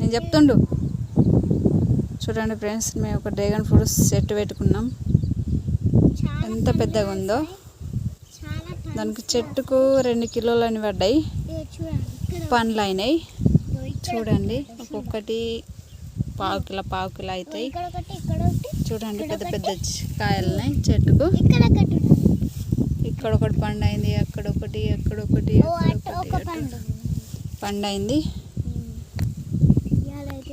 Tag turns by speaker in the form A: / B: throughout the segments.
A: నేను చెప్తుండు. చూడండి ఫ్రెండ్స్, మేము ఒక డ్రాగన్ ఫ్రూట్స్ చెట్టు పెట్టుకున్నాం. ఎంత పెద్దగా ఉందో. దానికి చెట్టుకు 2 కిలోలని పడ్డాయి, పండ్లు అయినాయి. చూడండి, ఒక్కొక్కటి పావు కిలో అవుతాయి. చూడండి, పెద్ద పెద్ద కాయలున్నాయి చెట్టుకు. ఇక్కడ ఒకటి పండు అయింది, అక్కడొకటి పండు అయింది.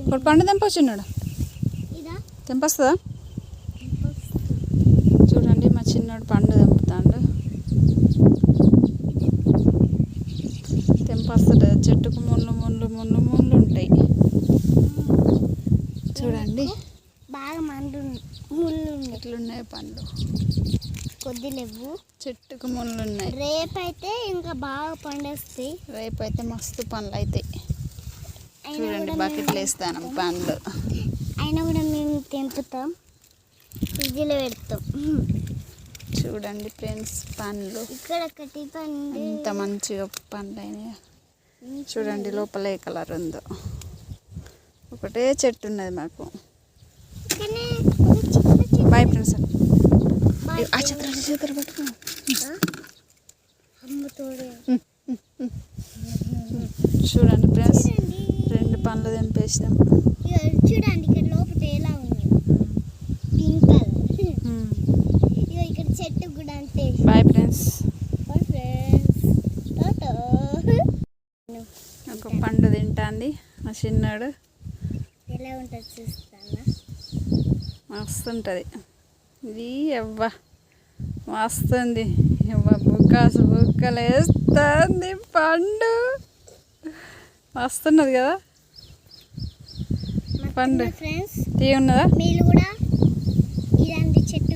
A: ఒకటి పండు తెంపొచ్చిన్నాడు, తెంపొస్తుందా? చూడండి, మా చిన్నోడు పండు తెంపుతాడు. తెంపొస్తాడు. చెట్టుకు ముళ్ళు ఉంటాయి. చూడండి
B: బాగా ముళ్ళు
A: ఎట్లున్నాయి పండ్లు.
B: కొద్ది లేవు,
A: చెట్టుకు ముళ్ళు ఉన్నాయి.
B: రేపైతే ఇంకా బాగా పండేస్తాయి.
A: రేపైతే మస్తు పండ్లు అవుతాయి. చూడండి, బకెట్లు వేస్తాను పండ్లు.
B: అయినా కూడా మేము తెంపుతాం, ఫ్రిడ్జ్లో పెడతాం.
A: చూడండి ఫ్రెండ్స్, పండ్లు
B: ఇక్కడ ఒకటి పండు
A: ఎంత మంచిగా పండ్లు అయినాయి. చూడండి లోపల ఏ కలర్ ఉందో. ఒకటే చెట్టు ఉన్నది మాకు. Bye friends. ఆ చేతులు పట్టుకో. చూడండి ఫ్రెండ్స్, 2 పండ్లు తెంపేసినాం.
B: చూడండి ఇక్కడ లోపల ఎలా ఉంది, పింక్ కలర్. ఇక్కడ చెట్టు కూడా అంతే.
A: Bye friends. ఒక పండు తింటాంది మా చిన్నాడు.
B: ఎలా ఉంటుంది చూస్తానా?
A: మస్తు ఉంటుంది ఇది. ఎవ్వ మస్తుంది. బుక్కలు వేస్తుంది పండు. మస్తున్నది కదా పండు.
B: ఫ్రెండ్స్,
A: తీ ఉన్నదా?
B: మీరు కూడా ఇలాంటి చెట్టు